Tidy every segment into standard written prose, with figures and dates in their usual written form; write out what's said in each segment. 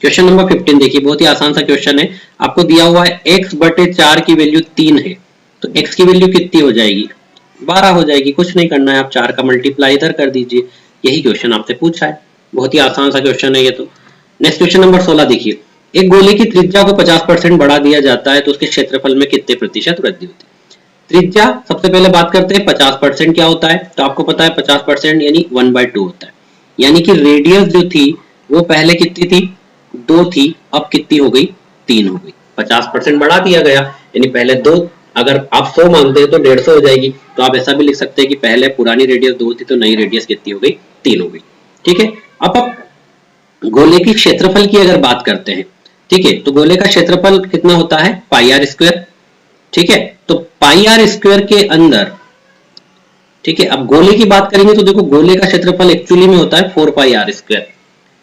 Question number 15 देखिए, बहुत ही आसान सा क्वेश्चन है। आपको दिया हुआ है x/4 की वैल्यू 3 है, तो x की वैल्यू कितनी हो जाएगी? 12 हो जाएगी। कुछ नहीं करना है, आप 4 का मल्टीप्लाई इधर कर दीजिए। यही क्वेश्चन आपसे पूछा है, बहुत ही आसान सा क्वेश्चन है ये तो। नेक्स्ट क्वेश्चन नंबर 16 देखिए, एक गोले की त्रिज्या को 50% बढ़ा दिया जाता है तो उसके क्षेत्रफल में कितने प्रतिशत वृद्धि होती है? त्रिज्या सबसे पहले बात करते हैं, 50% क्या होता है? तो आपको पता है 50% यानी 1/2 होता है। यानी कि रेडियस जो थी वो पहले कितनी थी? 2 थी, अब कितनी हो गई? 3 हो गई। 50% बढ़ा दिया गया, यानी पहले 2, अगर आप 100 मानते हैं तो 150 हो जाएगी। तो आप ऐसा भी लिख सकते हैं कि पहले पुरानी रेडियस 2 थी तो नई रेडियस कितनी हो गई? 3 हो गई। ठीक है, अब आप गोले की क्षेत्रफल की अगर बात करते हैं, ठीक है, तो गोले का क्षेत्रफल कितना होता है? πr²। ठीक है, तो πr² के अंदर, ठीक है, अब गोले की बात करेंगे तो देखो गोले का क्षेत्रफल एक्चुअली में होता है 4πr²।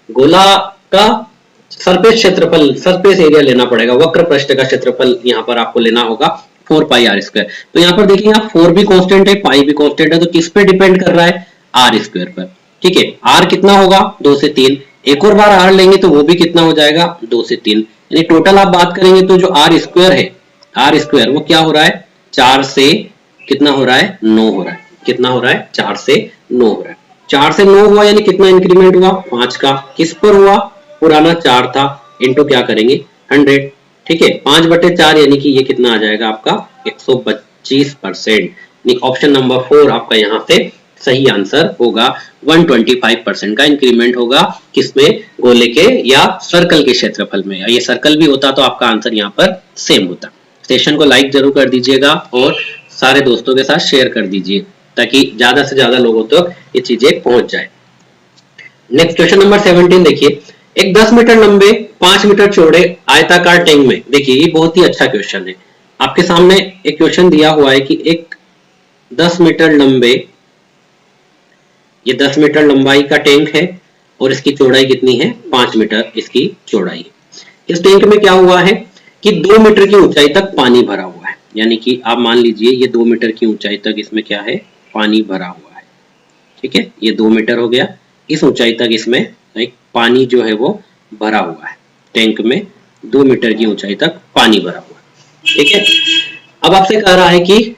गोला का सरफेस क्षेत्रफल, सरफेस एरिया लेना पड़ेगा, वक्र पृष्ठ का क्षेत्रफल यहाँ पर आपको लेना होगा 4πr²। तो यहाँ पर देखिए, यहाँ 4 भी कांस्टेंट है, पाई भी कांस्टेंट है, तो किस पे डिपेंड कर रहा है? r² पर। ठीक है, r कितना होगा? 2 से 3। एक और बार r लेंगे तो वो भी कितना हो जाएगा? 2 से 3। यानी टोटल आप बात करेंगे तो जो r² है, r² वो क्या हो रहा है? 4 से कितना हो रहा है? 9 हो रहा है। कितना हो रहा है? 4 से 9 हो रहा है। 4 से 9 हुआ यानी कितना इंक्रीमेंट हुआ? 5 का। किस पर हुआ? पुराना 4 था, इनटू क्या करेंगे? 100। ठीक है, 5/4 यानी कि ये कितना आ जाएगा आपका? 125%। ऑप्शन नंबर 4 आपका यहाँ से सही आंसर होगा। 125% का इंक्रीमेंट होगा किसमें? गोले के या सर्कल के क्षेत्रफल में। ये सर्कल भी होता तो आपका आंसर यहाँ पर सेम होता। सेशन को लाइक जरूर कर दीजिएगा और सारे दोस्तों के साथ शेयर कर दीजिए ताकि ज्यादा से ज्यादा लोगों तक ये चीजें पहुंच जाए। नेक्स्ट क्वेश्चन नंबर 17 देखिए, एक 10 मीटर लंबे 5 मीटर चौड़े आयताकार टैंक में, देखिए ये बहुत ही अच्छा क्वेश्चन है। आपके सामने एक क्वेश्चन दिया हुआ है कि एक 10 मीटर लंबे, ये 10 मीटर लंबाई का टैंक है और इसकी चौड़ाई कितनी है? 5 मीटर इसकी चौड़ाई है। इस टैंक में क्या हुआ है कि 2 मीटर की ऊंचाई तक पानी भरा हुआ है। यानी कि आप मान लीजिए ये 2 मीटर की ऊंचाई तक इसमें क्या है? पानी भरा हुआ है। ठीक है, ये 2 मीटर हो गया, इस ऊंचाई तक इसमें एक पानी जो है वो भरा हुआ है। टैंक में 2 मीटर की ऊंचाई तक पानी भरा हुआ है। ठीक है, अब आपसे कह रहा है कि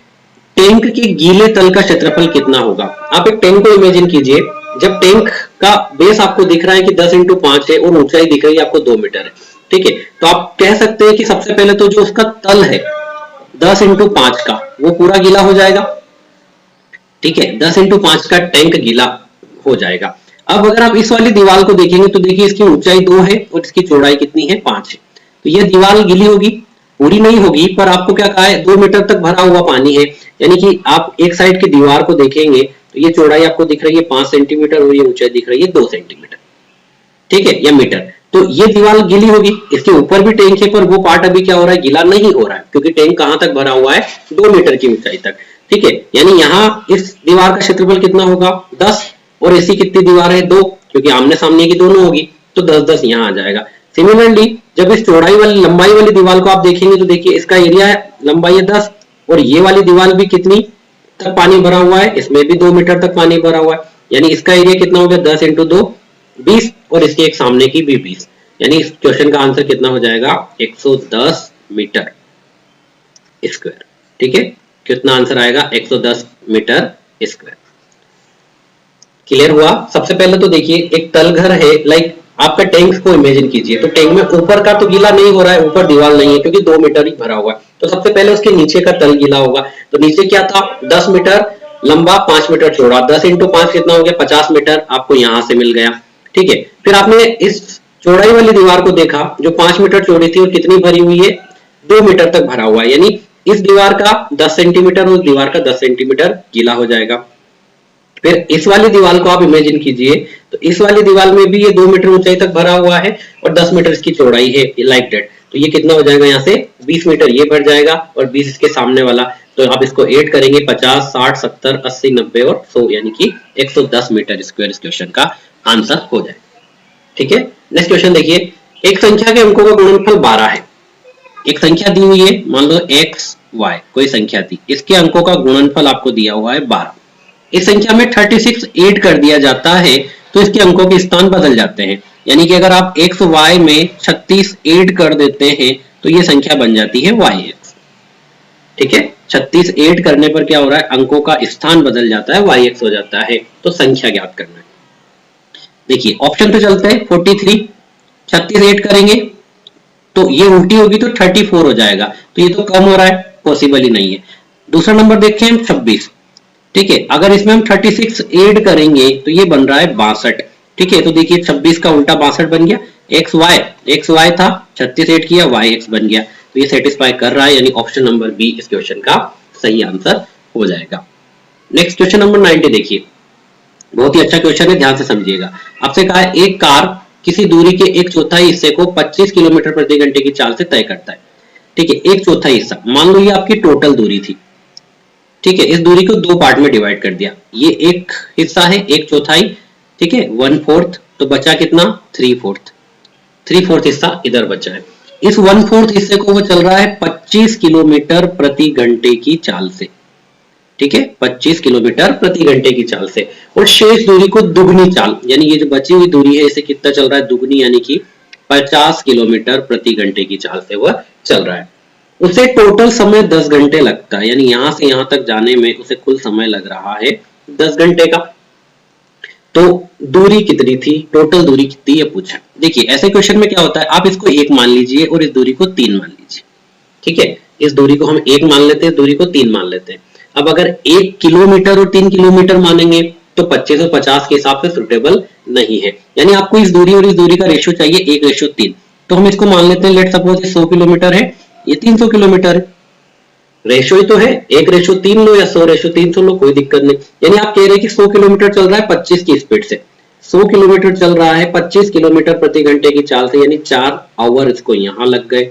टैंक के गीले तल का क्षेत्रफल कितना होगा। आप एक टैंक को इमेजिन कीजिए, जब टैंक का बेस आपको दिख रहा है कि 10 × 5 है और ऊंचाई दिख रही है आपको 2 मीटर है। ठीक है, तो आप कह सकते हैं कि सबसे पहले तो जो उसका तल है 10 × 5 का वो पूरा गीला हो जाएगा। ठीक है, 10 × 5 का टैंक गीला हो जाएगा। अब अगर आप इस वाली दीवार को देखेंगे तो देखिए इसकी ऊंचाई 2 है और इसकी चौड़ाई कितनी है? 5 है। तो ये दीवार गीली होगी, पूरी नहीं होगी, पर आपको क्या कहा है? 2 मीटर तक भरा हुआ पानी है। यानी कि आप एक साइड की दीवार को देखेंगे तो ये चौड़ाई आपको दिख रही है 5 सेंटीमीटर और ये ऊंचाई दिख रही है 2 सेंटीमीटर। ठीक है, या मीटर। तो ये दीवार गीली होगी, इसके ऊपर भी टैंक है पर वो पार्ट अभी क्या हो रहा है? गीला नहीं हो रहा है, क्योंकि टैंक कहां तक भरा हुआ है? 2 मीटर की ऊंचाई तक। ठीक है, यानी यहाँ इस दीवार का क्षेत्रफल कितना होगा? 10, और ऐसी कितनी दीवार है? 2, क्योंकि आमने सामने की दोनों होगी, तो 10-10 यहाँ आ जाएगा। सिमिलरली जब इस चौड़ाई वाली लंबाई वाली दीवार को आप देखेंगे तो देखिए इसका एरिया है, लंबाई है 10, और ये वाली दीवार भी कितनी तक पानी भरा हुआ है? इसमें भी 2 मीटर तक पानी भरा हुआ है। यानी इसका एरिया कितना हो गया? 10 × 2 20, और इसके एक सामने की भी 20। यानी इस क्वेश्चन का आंसर कितना हो जाएगा? 110 मीटर स्क्वायर। ठीक है, कितना आंसर आएगा? 110 मीटर स्क्वायर। क्लियर हुआ? सबसे पहले तो देखिए एक तलघर है, लाइक आपका टैंक को इमेजिन कीजिए, तो टैंक में ऊपर का तो गीला नहीं हो रहा है, ऊपर दीवार नहीं है क्योंकि 2 मीटर ही भरा हुआ है। तो सबसे पहले उसके नीचे का तल गीला होगा। तो नीचे क्या था? 10 मीटर लंबा 5 मीटर चौड़ा, 10 × 5 कितना हो गया? 50 मीटर आपको यहां से मिल गया। ठीक है, फिर आपने इस चौड़ाई वाली दीवार को देखा जो 5 मीटर चौड़ी थी और कितनी भरी हुई है? 2 मीटर तक भरा हुआ है। यानी इस दीवार का 10 सेंटीमीटर और उस दीवार का 10 सेंटीमीटर गीला हो जाएगा। फिर इस वाली दीवार को आप इमेजिन कीजिए, तो इस वाली दीवार में भी ये 2 मीटर ऊंचाई तक भरा हुआ है और 10 मीटर इसकी चौड़ाई है, लाइक दैट। तो ये कितना हो जाएगा? यहाँ से 20 मीटर ये बढ़ जाएगा और 20 इसके सामने वाला। तो आप इसको ऐड करेंगे 50, 60, 70, 80, 90 और 100, यानी कि 110 मीटर स्क्वायर इस क्वेश्चन का आंसर हो जाए। ठीक है, नेक्स्ट क्वेश्चन देखिए, एक संख्या के अंकों का गुणनफल 12 है। एक संख्या दी हुई है, मान लो x, y कोई संख्या थी, इसके अंकों का गुणनफल आपको दिया हुआ है 12। इस संख्या में 36 ऐड कर दिया जाता है तो इसके अंकों के स्थान बदल जाते हैं। यानी कि अगर आप x y में 36 ऐड कर देते हैं तो ये संख्या बन जाती है yx। ठीक है, 36 ऐड करने पर क्या हो रहा है, अंकों का स्थान बदल जाता है, yx हो जाता है। तो संख्या ज्ञात करना है। देखिए ऑप्शन पे चलते हैं, 43, 36 ऐड करेंगे तो ये उल्टी होगी तो 34 हो जाएगा, तो ये तो कम हो रहा है, पॉसिबल ही नहीं है। दूसरा नंबर देखें हम 26, ठीक है, अगर इसमें हम 36 ऐड करेंगे तो ये बन रहा है 62। ठीक है, तो देखिए 26 का उल्टा 62 बन गया, एक्स वाई था, 36 ऐड किया, वाई एक्स बन गया, तो ये सेटिस्फाई कर रहा है, यानी ऑप्शन नंबर बी इस क्वेश्चन का सही आंसर हो जाएगा। नेक्स्ट क्वेश्चन नंबर 90 देखिए, बहुत ही अच्छा क्वेश्चन है, ध्यान से समझिएगा। आपसे कहा है एक कार किसी दूरी के 1/4 हिस्से को 25 किलोमीटर प्रति घंटे की चाल से तय करता है। ठीक है, 1/4 हिस्सा, मान लो ये आपकी टोटल दूरी थी। ठीक है, इस दूरी को दो पार्ट में डिवाइड कर दिया, ये एक हिस्सा है 1/4, ठीक है, 1/4, तो बचा कितना 3/4 हिस्सा इधर बचा है। इस 1/4 हिस्से को वो चल रहा है 25 किलोमीटर प्रति घंटे की चाल से। ठीक है, 25 किलोमीटर प्रति घंटे की चाल से, और शेष दूरी को दुगनी चाल, यानी ये जो बची हुई दूरी है इसे कितना चल रहा है, दुगनी, यानी कि 50 किलोमीटर प्रति घंटे की चाल से वह चल रहा है। उसे टोटल समय 10 घंटे लगता है, यानी यहां से यहां तक जाने में उसे कुल समय लग रहा है 10 घंटे का। तो दूरी कितनी थी, टोटल दूरी कितनी है पूछा। देखिए ऐसे क्वेश्चन में क्या होता है, आप इसको 1 मान लीजिए और इस दूरी को 3 मान लीजिए। ठीक है, इस दूरी को हम 1 मान लेते हैं, दूरी को 3 मान लेते हैं। अब अगर 1 किलोमीटर और 3 किलोमीटर मानेंगे तो 25 और 50 के हिसाब से सुटेबल नहीं है, यानी आपको इस दूरी और इस दूरी का रेशियो चाहिए 1:3। तो हम इसको मान लेते हैं, लेट सपोज 100 किलोमीटर है, ये 300 किलोमीटर है, रेशियो ही तो है, 1:3 लो या 100:300 लो, कोई दिक्कत नहीं। यानी आप कह रहे हैं कि 100 किलोमीटर चल रहा है 25 की स्पीड से, 100 किलोमीटर चल रहा है 25 किलोमीटर प्रति घंटे की चाल से, यानी 4 आवर इसको यहां लग गए।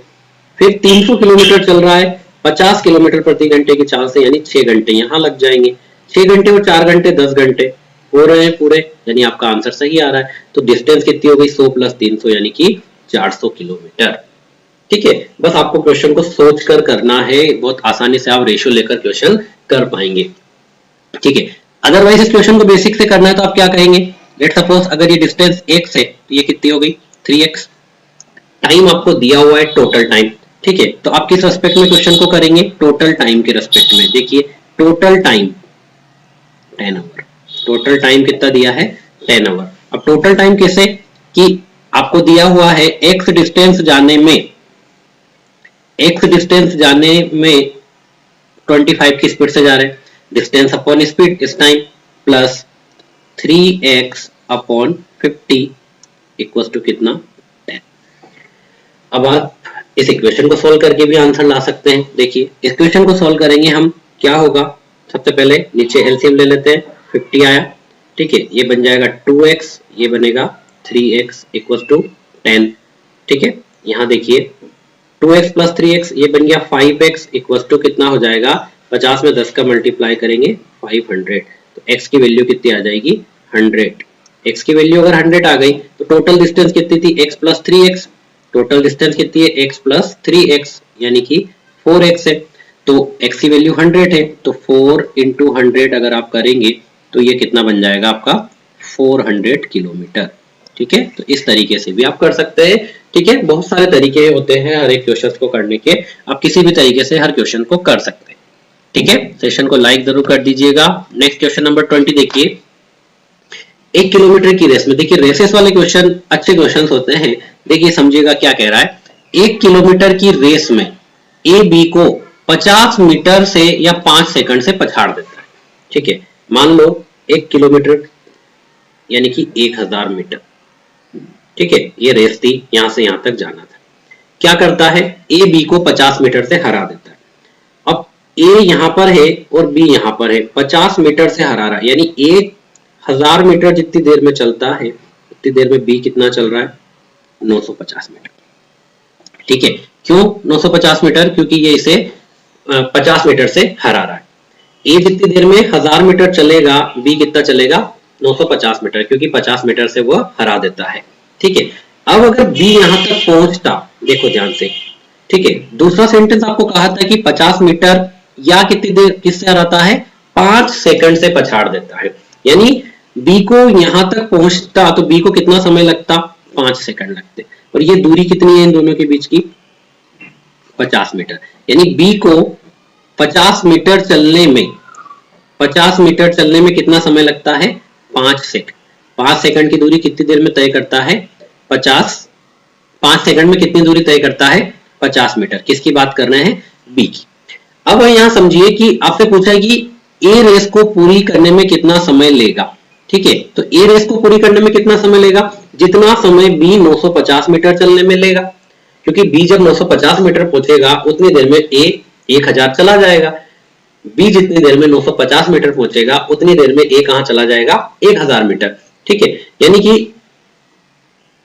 फिर 300 किलोमीटर चल रहा है 50 किलोमीटर प्रति घंटे की चाल से, यानी 6 घंटे यहां लग जाएंगे। 6 घंटे और 4 घंटे 10 घंटे हो रहे हैं पूरे, यानी आपका आंसर सही आ रहा है। तो डिस्टेंस कितनी हो गई, 100 + 300 यानी कि 400 किलोमीटर। ठीक है, बस आपको क्वेश्चन को सोच कर करना है, बहुत आसानी से आप रेशियो लेकर क्वेश्चन कर पाएंगे। ठीक है, अदरवाइज इस क्वेश्चन को बेसिक से करना है तो आप क्या कहेंगे, लेट सपोज अगर ये डिस्टेंस x है तो ये कितनी हो गई 3x, टाइम आपको दिया हुआ है टोटल टाइम। ठीक है, तो आप किस रेस्पेक्ट में क्वेश्चन को करेंगे, टोटल टाइम के रेस्पेक्ट में। देखिए total time 10 hour, total time कितना दिया है 10 आवर। अब टोटल टाइम कैसे, कि आपको दिया हुआ है x डिस्टेंस जाने में 25 की स्पीड से जा रहे हैं, distance upon speed is time plus 3x upon 50 equal to कितना 10। अब आप इस इक्वेशन को सोल्व करके भी आंसर ला सकते हैं। देखिए इस इक्वेशन को सोल्व करेंगे हम, क्या होगा, सबसे पहले नीचे एलसीएम ले लेते हैं, 50 आया। ठीक है, ये बन जाएगा 2x, ये बनेगा 3x इक्वल टू 10। ठीक है, यहाँ देखिए 2x + 3x ये बन गया 5x इक्वल टू कितना हो जाएगा, 50 में 10 का मल्टीप्लाई करेंगे 500, तो x की वैल्यू कितनी आ जाएगी 100। x की वैल्यू अगर 100 आ गई तो टोटल डिस्टेंस कितनी थी, x + 3x, टोटल डिस्टेंस कितनी है x + 3x यानी कि 4x है, तो x की वैल्यू 100 है, तो 4 × 100 अगर आप करेंगे तो ये कितना बन जाएगा आपका 400 किलोमीटर। ठीक है, तो इस तरीके से भी आप कर सकते हैं। ठीक है, बहुत सारे तरीके होते हैं हर एक क्वेश्चन को करने के, आप किसी भी तरीके से हर क्वेश्चन को कर सकते हैं। ठीक है, सेशन को लाइक जरूर कर दीजिएगा। नेक्स्ट क्वेश्चन नंबर 20 देखिए, 1 किलोमीटर की रेस में, देखिए रेसेस वाले क्वेश्चन अच्छे क्वेश्चन होते हैं। देखिए समझिएगा क्या कह रहा है, 1 किलोमीटर की रेस में ए बी को 50 मीटर से या 5 सेकंड से पछाड़ देता है। ठीक है, मान लो 1 किलोमीटर यानी कि 1000 मीटर। ठीक है, ये रेस थी, यहां से यहां तक जाना था। क्या करता है, ए बी को 50 मीटर से हरा देता है। अब ए यहां पर है और बी यहां पर है, 50 मीटर से हरा रहा है, यानी 1000 मीटर जितनी देर में चलता है उतनी देर में बी कितना चल रहा है 950 मीटर। ठीक है, क्यों 950 मीटर, क्योंकि ये इसे 50 मीटर से हरा रहा है। ए जितनी देर में 1000 मीटर चलेगा, बी कितना चलेगा 950 मीटर, क्योंकि 50 मीटर से वो हरा देता है। ठीक है, अब अगर बी यहां तक पहुंचता, देखो ध्यान से। ठीक है, दूसरा सेंटेंस आपको कहा था कि 50 मीटर या कितनी देर किससे हराता है, 5 सेकंड से पछाड़ देता है, यानी बी को यहां तक पहुंचता तो बी को कितना समय लगता, 5 सेकंड लगते। और ये दूरी कितनी है इन दोनों के बीच की? 50 मीटर। यानी बी को 50 मीटर चलने में 50 मीटर चलने में कितना समय लगता है? 5 सेकंड। 5 सेकंड की दूरी कितनी देर में तय करता है? 5 सेकंड में कितनी दूरी तय करता है? 50 मीटर। किसकी बात कर रहे हैं? बी की। अब यहाँ समझिए कि आपसे पूछा है कि ए रेस को पूरी करने में कितना समय लेगा। ठीक है, तो ए रेस को पूरी करने में कितना समय लेगा? जितना समय बी 950 मीटर चलने में लेगा, क्योंकि बी जब 950 मीटर पहुंचेगा उतनी देर में ए 1000 चला जाएगा। बी जितनी देर में 950 मीटर पहुंचेगा उतनी देर में ए कहां चला जाएगा? 1000 मीटर। ठीक है, यानी कि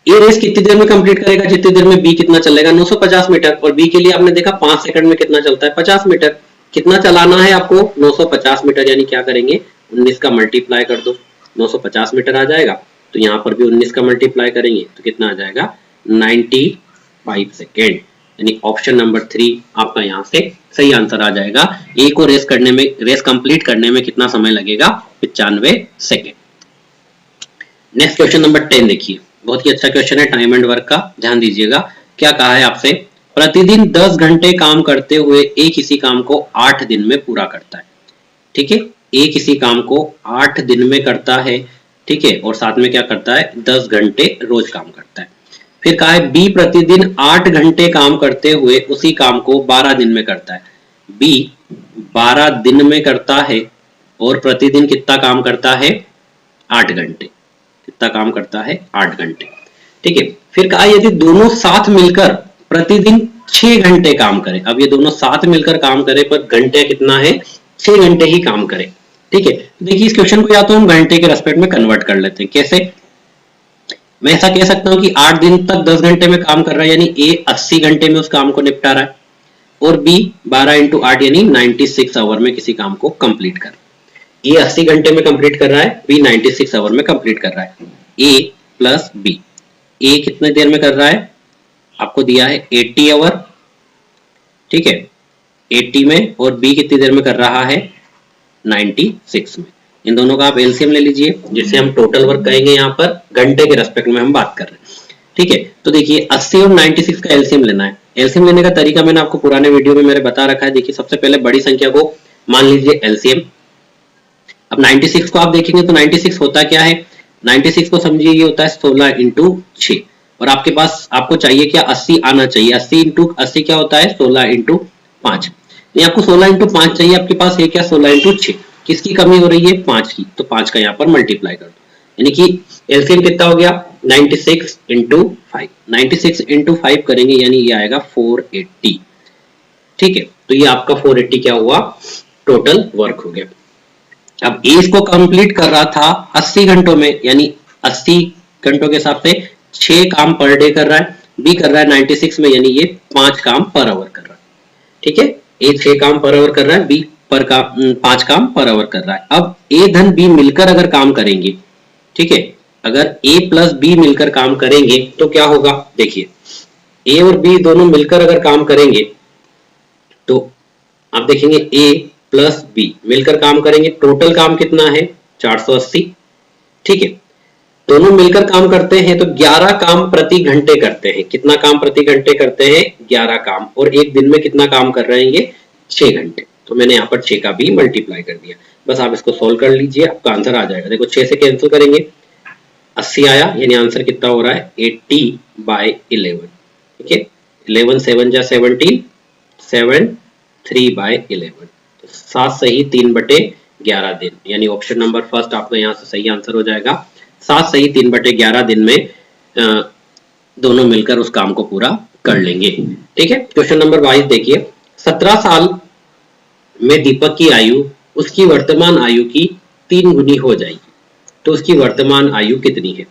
ए रेस कितनी देर में कंप्लीट करेगा? जितनी देर में बी कितना चलेगा? 950 मीटर। और बी के लिए आपने देखा 5 सेकंड में कितना चलता है? 50 मीटर। कितना चलाना है आपको? 950 मीटर। यानी क्या करेंगे? 19 का मल्टीप्लाई कर दो, 950 मीटर आ जाएगा। तो यहाँ पर भी 19 का मल्टीप्लाई करेंगे तो कितना आ जाएगा? 95 सेकेंड। यानी ऑप्शन नंबर 3 आपका यहाँ से सही आंसर आ जाएगा। ए को रेस कंप्लीट करने में कितना समय लगेगा? 95 सेकेंड। नेक्स्ट क्वेश्चन नंबर 10 देखिए, बहुत ही अच्छा क्वेश्चन है टाइम एंड वर्क का, ध्यान दीजिएगा। क्या कहा है आपसे? प्रतिदिन 10 घंटे काम करते हुए ए किसी काम को 8 दिन में पूरा करता है। ठीक है, ए किसी काम को 8 दिन में करता है। ठीक है, और साथ में क्या करता है? 10 घंटे रोज काम करता है। फिर कहा है बी प्रतिदिन 8 घंटे काम करते हुए उसी काम को 12 दिन में करता है। बी 12 दिन में करता है और प्रतिदिन कितना काम करता है? 8 घंटे। कितना काम करता है? 8 घंटे। ठीक है, फिर कहा यदि दोनों साथ मिलकर प्रतिदिन 6 घंटे काम करें। अब ये दोनों साथ मिलकर काम करें पर घंटे कितना है? 6 घंटे ही काम करें। ठीक है, देखिए इस क्वेश्चन को या तो हम घंटे के रेस्पेक्ट में कन्वर्ट कर लेते हैं। कैसे? मैं ऐसा कह सकता हूं कि 8 दिन तक 10 घंटे में काम कर रहा है, यानी ए 80 घंटे में उस काम को निपटा रहा है, और बी 12 × 8 यानी 96 आवर में किसी काम को कंप्लीट कर। ए 80 घंटे में कंप्लीट कर रहा है, बी 96 आवर में कंप्लीट कर रहा है। ए प्लस बी, ए कितने देर में कर रहा है? आपको दिया है 80 आवर। ठीक है, 80 में, और बी कितनी देर में कर रहा है? 96 में। इन दोनों का आप एलसीएम ले लीजिए, जिसे हम टोटल वर्क कहेंगे। यहाँ पर घंटे के रेस्पेक्ट में हम बात कर रहे हैं। ठीक है, तो देखिए 80 और 96 का एलसीएम लेना है। एलसीएम लेने का तरीका मैंने आपको पुराने वीडियो में मेरे बता रखा है। देखिए सबसे पहले बड़ी संख्या को मान लीजिए एलसीएम। अब 96 को आप देखेंगे तो 96 होता क्या है? 96 को समझिए ये होता है 16 × 6, और आपके पास आपको चाहिए क्या? 80 आना चाहिए। 80 × 80 क्या होता है? 16 × 5। ये आपको 16 × 5 चाहिए, आपके पास है क्या? 16 × 6। किसकी कमी हो रही है? 5 की। तो 5 का यहाँ पर मल्टीप्लाई कर दो, यानी कि एलसीएम कितना हो गया? 96 × 5। 96 × 5 करेंगे यानी ये आएगा 480। ठीक है, तो ये आपका 480 क्या हुआ? टोटल वर्क हो गया। अब ए इसको कंप्लीट कर रहा था 80 घंटों में, यानी 80 घंटों के हिसाब से 6 काम पर डे कर रहा है। बी कर रहा है 96 में, यानी ये 5 काम पर आवर कर रहा है। ठीक है, ए 6 काम पर आवर कर रहा है, बी 5 काम पर आवर कर रहा है। अब ए धन बी मिलकर अगर काम करेंगे, ठीक है, अगर ए प्लस बी मिलकर काम करेंगे तो क्या होगा? देखिए ए और बी दोनों मिलकर अगर काम करेंगे तो आप देखेंगे ए प्लस बी मिलकर काम करेंगे, टोटल काम कितना है? 480। ठीक है, दोनों मिलकर काम करते हैं तो 11 काम प्रति घंटे करते हैं। कितना काम प्रति घंटे करते हैं? 11 काम। और एक दिन में कितना काम कर रहे हैं ये? 6 घंटे। तो मैंने यहाँ पर 6 का भी मल्टीप्लाई कर दिया। बस आप इसको सोल्व कर लीजिए, आपका आंसर आ जाएगा। देखो 6 से कैंसिल करेंगे, 80 आया, यानी आंसर कितना हो रहा है? 80/11। ठीक है, 11 7 जा 17, 7 3/11। 7 सही 3/11 दिन, यानी ऑप्शन नंबर फर्स्ट आपका यहाँ से सही आंसर हो जाएगा। 7 सही 3/11 दिन में दोनों मिलकर उस काम को पूरा कर लेंगे। ठीक है, क्वेश्चन नंबर 22 देखिए। 17 साल में दीपक की आयु उसकी वर्तमान आयु की 3 गुनी हो जाएगी, तो उसकी वर्तमान आयु कितनी है?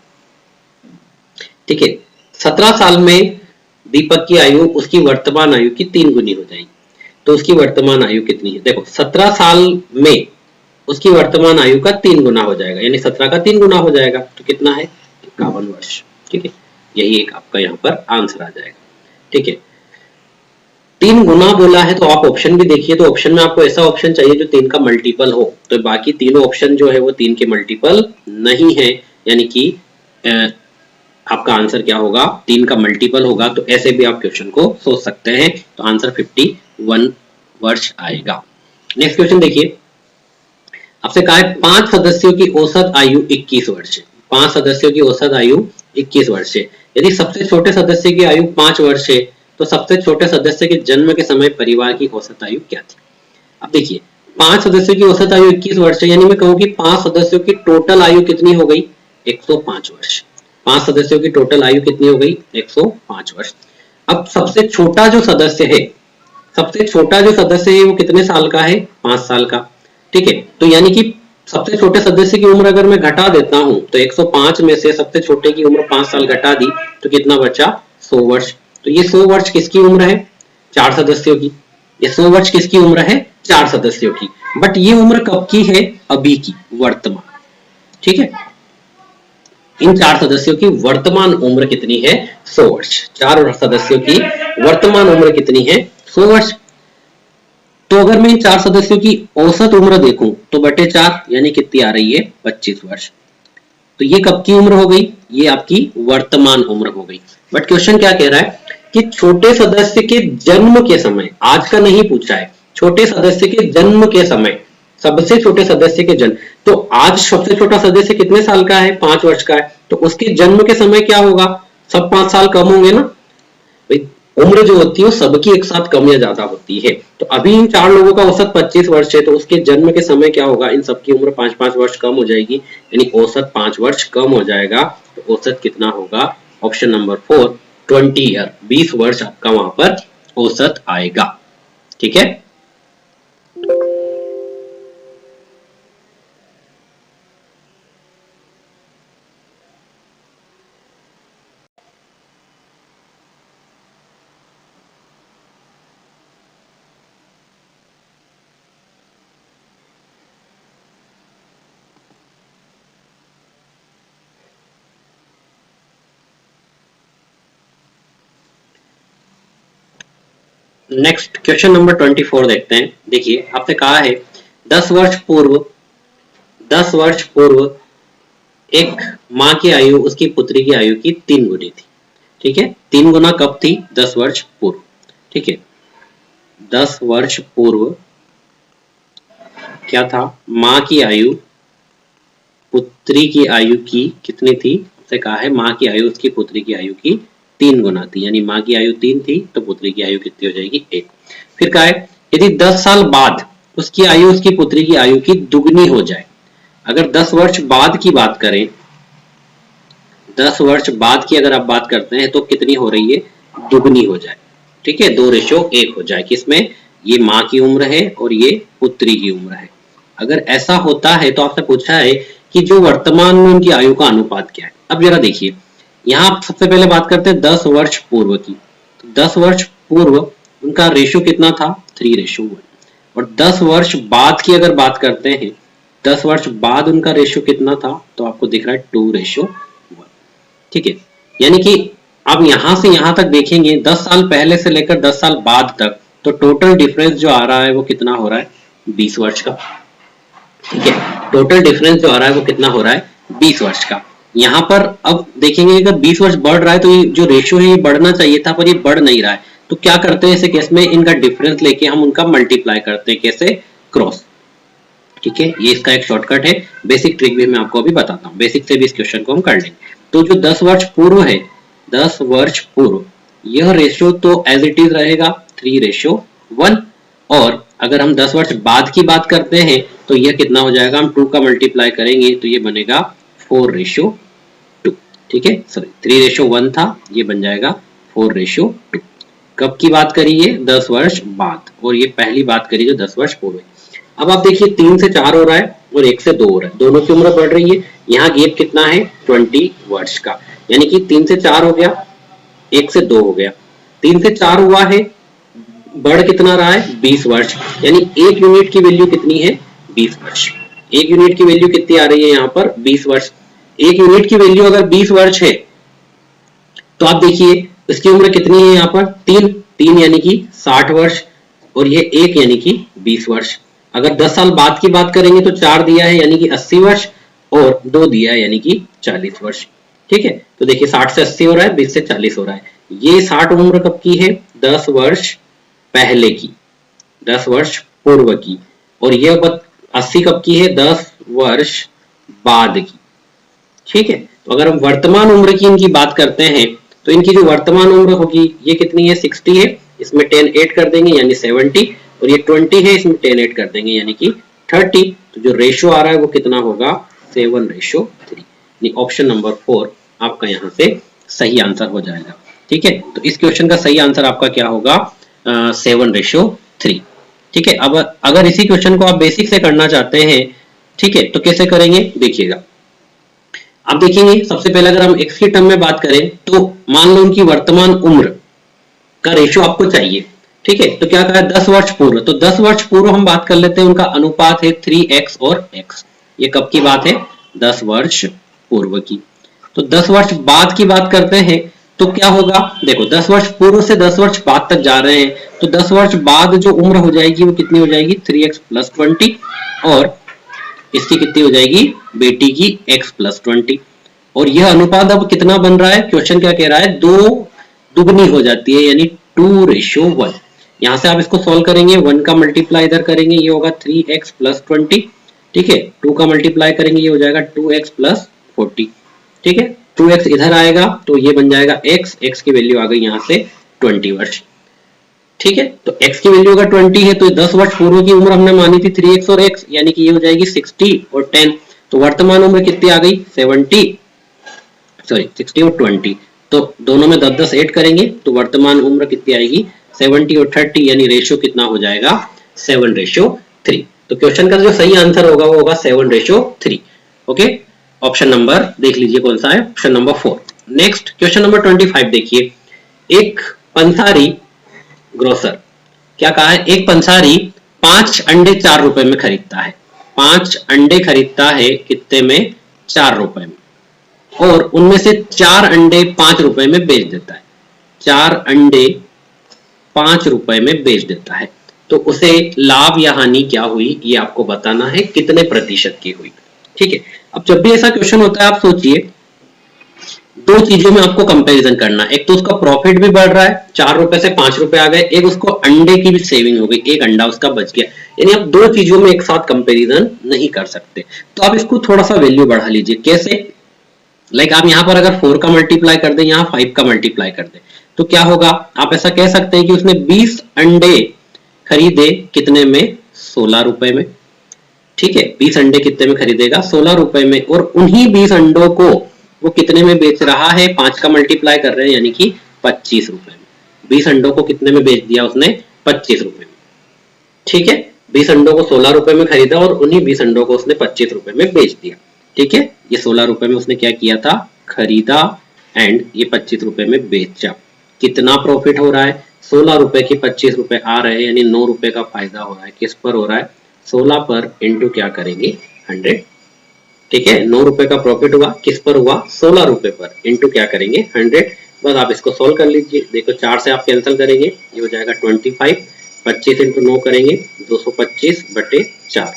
ठीक है, 17 साल में दीपक की आयु उसकी वर्तमान आयु की 3 गुनी हो जाएगी, तो उसकी वर्तमान आयु कितनी है? देखो 17 साल में उसकी वर्तमान आयु का 3 गुना हो जाएगा, यानी 17 का 3 गुना हो जाएगा, तो कितना है? 51 वर्ष। ठीक है, यही एक आपका यहाँ पर आंसर आ जाएगा। ठीक है, 3 गुना बोला है तो आप ऑप्शन भी देखिए, तो ऑप्शन में आपको ऐसा ऑप्शन चाहिए जो 3 का मल्टीपल हो, तो बाकी तीनों ऑप्शन जो है वो 3 के मल्टीपल नहीं है, यानी कि आपका आंसर क्या होगा, 3 का मल्टीपल होगा। तो ऐसे भी आप क्वेश्चन को सोच सकते हैं। तो आंसर 51 वर्ष आएगा। नेक्स्ट क्वेश्चन देखिए, आपसे कहा है 5 सदस्यों की औसत आयु 21 वर्ष है। 5 सदस्यों की औसत आयु 21 वर्ष है। यदि सबसे छोटे सदस्य की आयु 5 वर्ष है तो सबसे छोटे सदस्य के जन्म के समय परिवार की औसत आयु क्या थी। अब देखिए 5 सदस्यों की औसत आयु 21 वर्ष है, यानी मैं कहूँ कि 5 सदस्यों की टोटल आयु कितनी हो गई, 105 वर्ष। 5 सदस्यों की टोटल आयु कितनी हो गई, 105 वर्ष। अब सबसे छोटा जो सदस्य है, सबसे छोटा जो सदस्य है वो कितने साल का है, 5 साल का। ठीक है, तो यानी कि सबसे छोटे सदस्य की उम्र अगर मैं घटा देता हूं तो 105 में से सबसे छोटे की उम्र 5 साल घटा दी तो कितना बचा, 100 वर्ष। तो ये 100 वर्ष किसकी उम्र है, 4 सदस्यों की। ये 100 वर्ष किसकी उम्र है, 4 सदस्यों की। बट ये उम्र कब की है, अभी की, वर्तमान। ठीक है, इन 4 सदस्यों की वर्तमान उम्र कितनी है, 100 वर्ष। 4 सदस्यों की वर्तमान उम्र कितनी है, 100 वर्ष। तो अगर मैं इन 4 सदस्यों की औसत उम्र देखूं तो बटे 4 यानी कितनी आ रही है, 25 वर्ष। तो ये कब की उम्र हो गई, ये आपकी वर्तमान उम्र हो गई। बट क्वेश्चन क्या कह रहा है कि छोटे सदस्य के जन्म के समय, आज का नहीं पूछा है, छोटे सदस्य के जन्म के समय, सबसे छोटे सदस्य के जन्म। तो आज सबसे छोटा सदस्य कितने साल का है, 5 वर्ष का है। तो उसके जन्म के समय क्या होगा, सब 5 साल कम होंगे ना। उम्र जो होती है सबकी एक साथ कम या ज्यादा होती है। तो अभी इन 4 लोगों का औसत 25 वर्ष है, तो उसके जन्म के समय क्या होगा, इन सबकी उम्र 5-5 वर्ष कम हो जाएगी, यानी औसत 5 वर्ष कम हो जाएगा। तो औसत कितना होगा, ऑप्शन नंबर 4 20 ईयर, 20 वर्ष आपका वहां पर औसत आएगा। ठीक है, नेक्स्ट क्वेश्चन नंबर 24 देखते हैं। देखिए आपसे कहा है 10 वर्ष पूर्व, 10 वर्ष पूर्व एक माँ की आयु उसकी पुत्री की आयु की 3 गुनी थी। ठीक है, 3 गुना कब थी, 10 वर्ष पूर्व। ठीक है, 10 वर्ष पूर्व क्या था, माँ की आयु पुत्री की आयु की कितनी थी, उससे कहा है माँ की आयु उसकी पुत्री की आयु की 3 गुना थी, यानी माँ की आयु 3 थी तो पुत्री की आयु कितनी हो जाएगी, 1। फिर कहा है यदि 10 साल बाद उसकी आयु उसकी पुत्री की आयु की दुगनी हो जाए। अगर 10 वर्ष बाद की बात करें, 10 वर्ष बाद की अगर आप बात करते हैं तो कितनी हो रही है, दुगनी हो जाए। ठीक है, 2:1 हो जाए। किसमें, ये माँ की उम्र है और ये पुत्री की उम्र है। अगर ऐसा होता है तो आपसे पूछा है कि जो वर्तमान में उनकी आयु का अनुपात क्या है। अब जरा देखिए, यहाँ आप सबसे पहले बात करते हैं 10 वर्ष पूर्व की। तो 10 वर्ष पूर्व उनका रेशो कितना था, 3:1। और 10 वर्ष बाद की अगर बात करते हैं, 10 वर्ष बाद उनका रेशो कितना था, तो आपको दिख रहा है 2:1। ठीक है, यानी कि अब यहां से यहां तक देखेंगे 10 साल पहले से लेकर 10 साल बाद तक, तो टोटल डिफरेंस जो आ रहा है वो कितना हो रहा है, 20 वर्ष का। ठीक है, टोटल डिफरेंस जो आ रहा है वो कितना हो रहा है, 20 वर्ष का। यहाँ पर अब देखेंगे अगर 20 वर्ष बढ़ रहा है तो ये जो रेशियो है ये बढ़ना चाहिए था, पर ये बढ़ नहीं रहा है। तो क्या करते हैं ऐसे केस में, इनका डिफरेंस लेके हम उनका मल्टीप्लाई करते हैं, कैसे, क्रॉस। ठीक है, ये इसका एक शॉर्टकट है, बेसिक ट्रिक भी मैं आपको अभी बताता हूँ, बेसिक से भी इस क्वेश्चन को हम कर लेंगे। तो जो 10 वर्ष पूर्व है, 10 वर्ष पूर्व, यह रेशियो तो एज इट इज रहेगा 3:1। और अगर हम 10 वर्ष बाद की बात करते हैं तो यह कितना हो जाएगा, हम 2 का मल्टीप्लाई करेंगे तो ये बनेगा 4:2। ठीक है, सॉरी 3:1 था, ये बन जाएगा 4:2। कब की बात करी है, 10 वर्ष बाद, और ये पहली बात करी जो 10 वर्ष पूर्व है। अब आप देखिए 3 से 4 हो रहा है और 1 से 2 हो रहा है, दोनों की उम्र बढ़ रही है। यहाँ गैप कितना है, 20 वर्ष का, यानी कि 3 से 4 हो गया, 1 से 2 हो गया, 3 से 4 हुआ है, बढ़ कितना रहा है, 20 वर्ष। यानी 1 यूनिट की वैल्यू कितनी है, 20 वर्ष। 1 यूनिट की वैल्यू कितनी आ रही है यहाँ पर, 20 वर्ष। 1 यूनिट की वैल्यू अगर 20 वर्ष है तो आप देखिए इसकी उम्र कितनी है यहाँ पर, 3 यानी कि 60 वर्ष, और ये 1 यानी कि 20 वर्ष। अगर 10 साल बाद की बात करेंगे तो 4 दिया है यानी कि 80 वर्ष, और 2 दिया है यानी कि 40 वर्ष। ठीक है, तो देखिए 60 से 80 हो रहा है, 20 से 40 हो रहा है। ये 60 उम्र कब की है? 10 वर्ष पहले की, 10 वर्ष पूर्व की। और ये 80 कब की है? 10 वर्ष बाद की। ठीक है, तो अगर हम वर्तमान उम्र की इनकी बात करते हैं तो इनकी जो वर्तमान उम्र होगी ये कितनी है? 60 है, इसमें 10 ऐड कर देंगे यानी 70, और ये 20 है, इसमें 10 ऐड कर देंगे यानी कि 30। तो जो रेशो आ रहा है वो कितना होगा? 7:3। ऑप्शन नंबर 4 आपका यहाँ से सही आंसर हो जाएगा। ठीक है, तो इस क्वेश्चन का सही आंसर आपका क्या होगा? 7:3। ठीक है, अब अगर इसी क्वेश्चन को आप बेसिक से करना चाहते हैं, ठीक है, तो कैसे करेंगे देखिएगा। आप देखेंगे सबसे पहले अगर हम x की टर्म में बात करें तो मान लो उनकी वर्तमान उम्र का रेशो आपको चाहिए। ठीक है, तो क्या कहा? 10 वर्ष पूर्व। तो 10 वर्ष पूर्व हम बात कर लेते हैं, उनका अनुपात है 3x और x। ये कब की बात है? 10 वर्ष पूर्व की। तो 10 वर्ष बाद की बात करते हैं तो क्या होगा? देखो 10 वर्ष पूर्व से 10 वर्ष बाद तक जा रहे हैं, तो 10 वर्ष बाद जो उम्र हो जाएगी वो कितनी हो जाएगी? 3x + 20, और इसकी कितनी हो जाएगी? बेटी की x + 20। और यह अनुपात अब कितना बन रहा है? क्वेश्चन क्या कह रहा है? 2 दुगनी हो जाती है यानी 2:1। यहां से आप इसको सॉल्व करेंगे, 1 का मल्टीप्लाई इधर करेंगे, ये होगा 3x + 20। ठीक है, 2 का मल्टीप्लाई करेंगे, ये हो जाएगा 2x + 40। ठीक है, 2x इधर आएगा तो ये बन जाएगा x की वैल्यू आ गई यहाँ से 20 वर्ष। ठीक है, तो x की वैल्यू अगर 20 है तो 10 वर्ष पूर्व की उम्र हमने मानी थी 3x और x, यानी कि ये हो जाएगी 60 और 10। तो वर्तमान उम्र कितनी आ गई? 60 और 20। तो दोनों में 10-10 ऐड करेंगे तो वर्तमान उम्र कितनी आएगी? 70 और 30, यानी रेशियो कितना हो जाएगा? 7:3। तो क्वेश्चन का जो सही आंसर होगा वो होगा 7:3। ओके, ऑप्शन नंबर देख लीजिए कौन सा है? Option number 4। Next question number 25 देखिए। एक पंसारी ग्रोसर, क्या कहा है? एक पंसारी 5 अंडे 4 रुपए में खरीदता है। 5 अंडे खरीदता है कितने में? 4 रुपए में, और उनमें से 4 अंडे 5 रुपए में बेच देता है। 4 अंडे 5 रुपए में बेच देता है, तो उसे लाभ या हानि क्या हुई ये आपको बताना है, कितने प्रतिशत की हुई। ठीक है, अब जब भी ऐसा क्वेश्चन होता है आप सोचिए, दो चीजों में आपको कंपैरिजन करना। एक तो उसका प्रॉफिट भी बढ़ रहा है, 4 रुपए से 5 रुपए आ गए, एक उसको अंडे की भी सेविंग हो गई, एक अंडा उसका बच गया। यानी आप दो चीजों में एक साथ कंपैरिजन नहीं कर सकते, तो आप इसको थोड़ा सा वैल्यू बढ़ा लीजिए। कैसे? लाइक आप यहाँ पर अगर 4 का मल्टीप्लाई कर दें, यहाँ 5 का मल्टीप्लाई कर दें, तो क्या होगा? आप ऐसा कह सकते हैं कि उसने 20 अंडे खरीदे कितने में? 16 रुपए में। ठीक है, 20 अंडे कितने में खरीदेगा? 16 रुपए में, और उन्हीं 20 अंडों को वो कितने में बेच रहा है? 5 का मल्टीप्लाई कर रहे हैं यानी कि 25 रुपए में। 20 अंडों को कितने में बेच दिया उसने? 25 रुपए में। ठीक है, 20 अंडों को 16 रुपए में खरीदा और उन्हीं 20 अंडों को उसने 25 रुपए में बेच दिया। ठीक है, ये 16 रुपए में उसने क्या किया था? खरीदा, एंड ये 25 रुपए में बेचा। कितना प्रॉफिट हो रहा है? 16 रुपए के 25 रुपए आ रहे हैं, यानी 9 रुपए का फायदा हो रहा है। किस पर हो रहा है? 16 पर इंटू क्या करेंगे? 100। ठीक है, 9 रुपए का प्रॉफिट हुआ, किस पर हुआ? 16 रुपए पर, इंटू क्या करेंगे? 100। बस आप इसको सोल्व कर लीजिए। देखो 4 से आप कैंसिल करेंगे, ये हो जाएगा 25। 25 इंटू 9 करेंगे 225/4।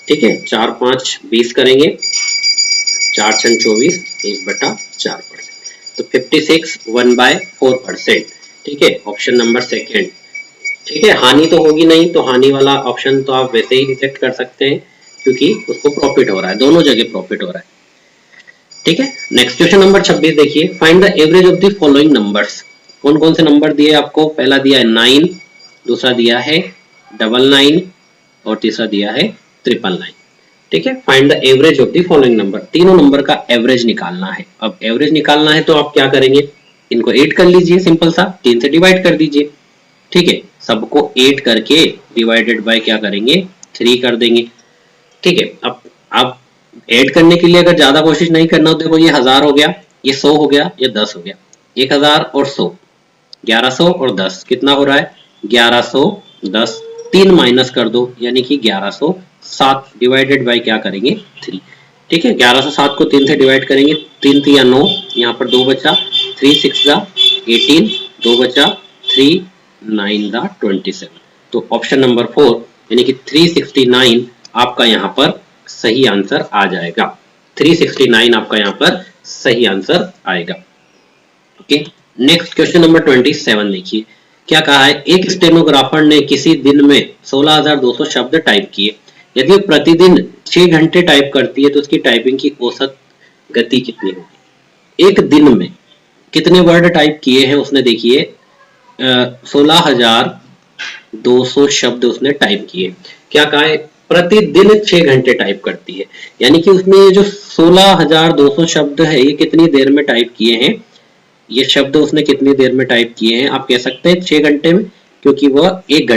ठीक है, 4 5 20 करेंगे, 4 6 24, 1/4%। तो 56 1/4%। ठीक है, ऑप्शन नंबर सेकेंड। ठीक है, हानि तो होगी नहीं, तो हानि वाला ऑप्शन तो आप वैसे ही रिजेक्ट कर सकते हैं, क्योंकि उसको प्रॉफिट हो रहा है, दोनों जगह प्रॉफिट हो रहा है। ठीक है, नेक्स्ट क्वेश्चन नंबर 26 देखिए। Find the average of the following numbers. कौन कौन से नंबर दिए आपको? पहला दिया है 9, दूसरा दिया है 99, और तीसरा दिया है 999। ठीक है, find the average of the following number. तीनों नंबर का एवरेज निकालना है। अब एवरेज निकालना है तो आप क्या करेंगे? इनको ऐड कर लीजिए, सिंपल सा 3 से डिवाइड कर दीजिए। ठीक है, सबको 8 करके डिवाइडेड बाय क्या करेंगे? 3 कर देंगे। ठीक है, अब आप ऐड करने के लिए अगर ज्यादा कोशिश नहीं करना हो, देखो ये 1000 हो गया, ये 100 हो गया, ये 10 हो गया। 1000 और 100, 1100 और 10 कितना हो रहा है? 1110। 3 माइनस कर दो यानी कि 1107 डिवाइडेड बाय क्या करेंगे? 3। ठीक है, 1107 को 3 से डिवाइड करेंगे, 3 3 9, यहाँ पर 2 बचा, 3 6 18, 2 बचा, 3 9 27। तो ऑप्शन नंबर 4 यानी कि 369 आपका यहाँ पर सही आंसर आ जाएगा। 369 आपका यहाँ पर सही आंसर आएगा। ओके, नेक्स्ट क्वेश्चन नंबर 27 देखिए क्या कहा है। एक स्टेनोग्राफर ने किसी दिन में 16,200 शब्द टाइप किए। यदि वो प्रतिदिन 6 घंटे टाइप करती है तो उसकी टाइपिंग की औसत गति कितनी होगी। एक दिन में कितने वर्ड टाइप किए हैं उसने, देखिए 16,200 शब्द उसने टाइप किए। क्या कहा है, प्रतिदिन 6 घंटे टाइप करती है, यानी कि उसने ये जो 16,200 शब्द है ये कितनी देर में टाइप किए हैं, ये शब्द उसने कितनी देर में टाइप किए हैं। आप कह सकते हैं 6 घंटे में, क्योंकि वह एक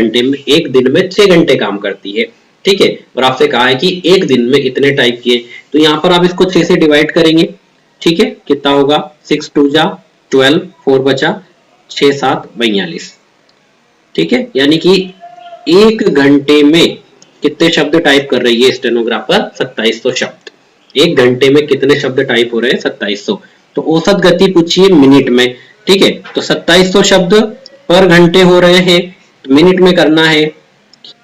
दिन में 6 घंटे काम करती है। ठीक है, और आपसे कहा है कि एक दिन में इतने टाइप किए, तो यहाँ पर आप इसको 6 से डिवाइड करेंगे। ठीक है, कितना होगा, 6 2 जा 12, 4 बचा 6 7 42। ठीक है, यानी कि एक घंटे में कितने शब्द टाइप कर रही है स्टेनोग्राफर, 2700 शब्द। एक घंटे में कितने शब्द टाइप हो रहे हैं, 2700। तो औसत गति पूछिए मिनट में। ठीक है, तो 2700 शब्द पर घंटे हो रहे हैं, तो मिनट में करना है।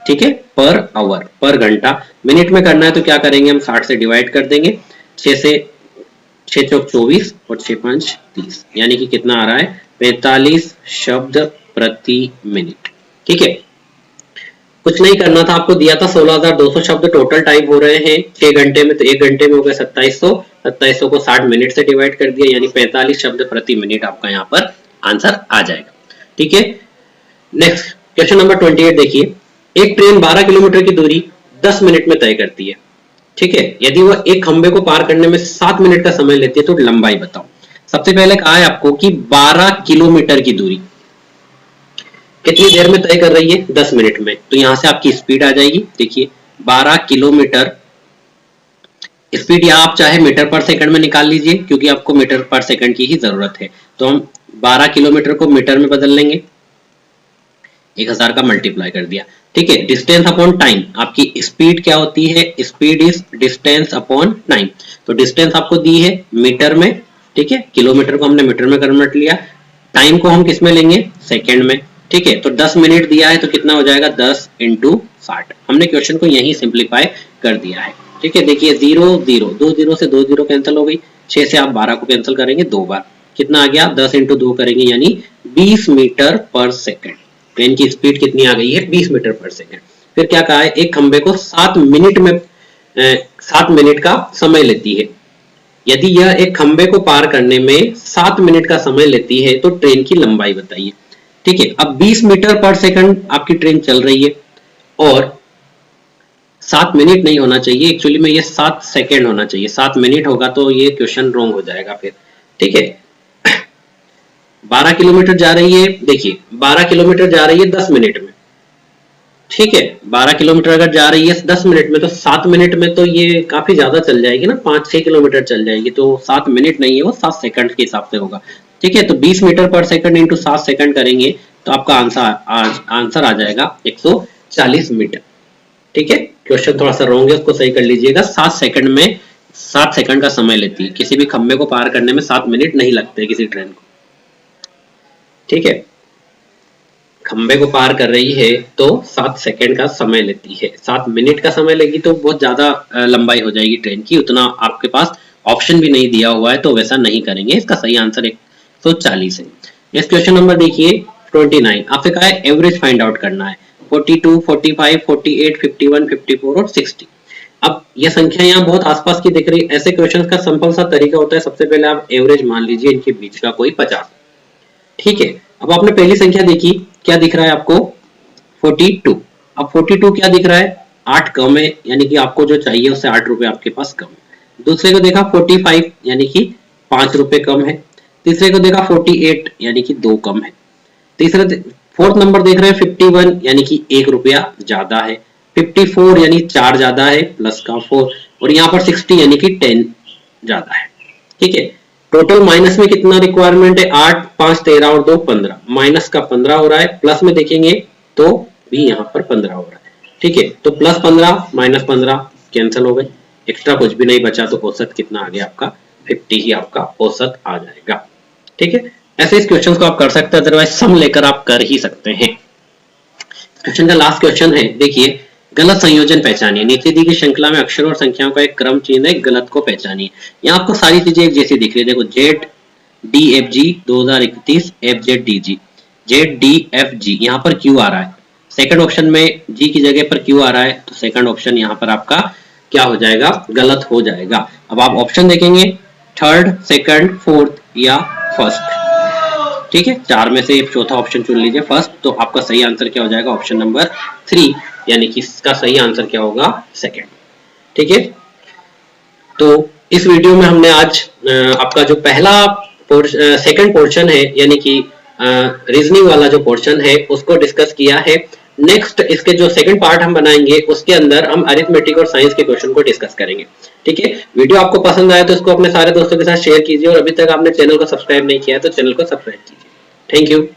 ठीक है, पर आवर, पर घंटा। मिनट में करना है तो क्या करेंगे, हम 60 से डिवाइड कर देंगे। 6 से 6 चौक 24 और 6 5 30, यानी कि कितना आ रहा है, 45 शब्द प्रति मिनट। ठीक है, कुछ नहीं करना था, आपको दिया था 16,200 शब्द टोटल टाइप हो रहे हैं 6 घंटे में, तो एक घंटे में हो गए 2700। 2700 को 60 मिनट से डिवाइड कर दिया, यानी 45 शब्द प्रति मिनट आपका यहाँ पर आंसर आ जाएगा। ठीक है, नेक्स्ट क्वेश्चन नंबर 28 देखिए। एक ट्रेन 12 किलोमीटर की दूरी 10 मिनट में तय करती है। ठीक है, यदि वह एक खंबे को पार करने में 7 मिनट का समय लेती है तो लंबाई बताओ। सबसे पहले कहा है आपको कि 12 किलोमीटर की दूरी कितनी देर में तय कर रही है, 10 मिनट में। तो यहां से आपकी स्पीड आ जाएगी। देखिए 12 किलोमीटर स्पीड, या आप चाहे मीटर पर सेकंड में निकाल लीजिए, क्योंकि आपको मीटर पर सेकंड की ही जरूरत है। तो हम 12 किलोमीटर को मीटर में बदल लेंगे, 1000 का मल्टीप्लाई कर दिया। ठीक है, डिस्टेंस अपॉन टाइम, आपकी स्पीड क्या होती है, speed is distance upon time. तो डिस्टेंस आपको दी है मीटर में। ठीक है, किलोमीटर को हमने मीटर में कन्वर्ट लिया, टाइम को हम किस में लेंगे, सेकंड में। ठीक है, तो 10 मिनट दिया है तो कितना हो जाएगा, 10 × 60। हमने क्वेश्चन को यही सिंप्लीफाई कर दिया है। ठीक है, देखिए 0 0, 2 0 से 2 0 कैंसिल हो गई। 6 से आप 12 को कैंसिल करेंगे 2 बार, कितना आ गया, 10 × 2 करेंगे यानी 20 मीटर पर सेकंड। ट्रेन की स्पीड कितनी आ गई है, 20 मीटर पर सेकंड। फिर क्या कहा है, एक खंबे को 7 मिनट का समय लेती है। यदि यह एक खंबे को पार करने में 7 मिनट का समय लेती है तो ट्रेन की लंबाई बताइए। ठीक है, अब 20 मीटर पर सेकंड आपकी ट्रेन चल रही है और 7 मिनट नहीं होना चाहिए, एक्चुअली में ये 7 सेकंड होना चाहिए। 7 मिनट होगा तो ये क्वेश्चन रॉन्ग हो जाएगा फिर। ठीक है, 12 किलोमीटर जा रही है, देखिए 12 किलोमीटर जा रही है 10 मिनट में। ठीक है, 12 किलोमीटर अगर जा रही है 10 मिनट में, तो 7 मिनट में तो ये काफी ज्यादा चल जाएगी ना, 5-6 किलोमीटर चल जाएगी। तो 7 मिनट नहीं है वो, 7 सेकंड के हिसाब से होगा। ठीक है, तो 20 मीटर पर सेकंड इंटू 7 सेकंड करेंगे तो आपका आंसर आ जाएगा 140 मीटर। ठीक है, क्वेश्चन थोड़ा सा रॉन्ग है, उसको सही कर लीजिएगा। 7 सेकंड में 7 सेकंड का समय लेती है, किसी भी खंबे को पार करने में 7 मिनट नहीं लगते किसी ट्रेन को। ठीक है, खंबे को पार कर रही है तो 7 सेकंड का समय लेती है। 7 मिनट का समय लेगी तो बहुत ज्यादा लंबाई हो जाएगी ट्रेन की, उतना आपके पास ऑप्शन भी नहीं दिया हुआ है तो वैसा नहीं करेंगे। इसका सही आंसर 140 है। नेक्स्ट क्वेश्चन नंबर देखिए 29, आपसे कहा है एवरेज फाइंड आउट करना है। 42, 45, 48, 51, 54 और 60। अब ये संख्या यहाँ बहुत आसपास की दिख रही है। ऐसे क्वेश्चन का सिंपल सा तरीका होता है, सबसे पहले आप एवरेज मान लीजिए इनके बीच का कोई 50। ठीक है, अब आपने पहली संख्या देखी, क्या दिख रहा है आपको, 42। अब 42 क्या दिख रहा है, 8 कम है, यानी कि आपको जो चाहिए उससे 8 रुपए आपके पास कम है। दूसरे को देखा 45, यानी कि 5 रुपए कम है। तीसरे को देखा 48, यानी कि 2 कम है। फोर्थ नंबर देख रहे हैं 51, यानी कि 1 रुपया ज्यादा है। 54 यानी 4 ज्यादा है, प्लस का 4, और यहाँ पर 60 यानी कि 10 ज्यादा है। ठीक है, टोटल माइनस में कितना रिक्वायरमेंट है, 8, 5, 13 और 2 15, माइनस का 15 हो रहा है। प्लस में देखेंगे तो भी यहाँ पर 15 हो रहा है। ठीक है, तो प्लस 15 माइनस 15 कैंसिल हो गए, एक्स्ट्रा कुछ भी नहीं बचा, तो औसत कितना आ गया आपका, 50 ही आपका औसत आ जाएगा। ठीक है, ऐसे इस क्वेश्चन को आप कर सकते हैं, अदरवाइज सम लेकर आप कर ही सकते हैं। क्वेश्चन का लास्ट क्वेश्चन है, देखिए गलत संयोजन पहचानिए। नीचे दी गई श्रृंखला में अक्षरों और संख्याओं का एक क्रम चीन है, गलत को पहचानिए। यहाँ आपको सारी चीजें एक जैसी दिख रही है, देखो ZDFG 2031 FZDG, ZDFG यहाँ पर Q आ रहा है, सेकंड ऑप्शन में G की जगह पर Q आ रहा है, तो सेकंड ऑप्शन यहाँ पर आपका क्या हो जाएगा, गलत हो जाएगा। अब आप ऑप्शन देखेंगे थर्ड, सेकंड, फोर्थ या फर्स्ट, ठीक है, चार में से चौथा ऑप्शन चुन लीजिए फर्स्ट, तो आपका सही आंसर क्या हो जाएगा, ऑप्शन नंबर 3, यानी कि इसका सही आंसर क्या होगा, सेकंड। ठीक है, तो इस वीडियो में हमने आज आपका जो पहला सेकंड पोर्शन है यानी कि रीजनिंग वाला जो पोर्शन है उसको डिस्कस किया है। नेक्स्ट इसके जो सेकंड पार्ट हम बनाएंगे उसके अंदर हम अरिथमेटिक और साइंस के क्वेश्चन को डिस्कस करेंगे। ठीक है, वीडियो आपको पसंद आया तो इसको अपने सारे दोस्तों के साथ शेयर कीजिए और अभी तक आपने चैनल को सब्सक्राइब नहीं किया तो चैनल को सब्सक्राइब कीजिए। Thank you.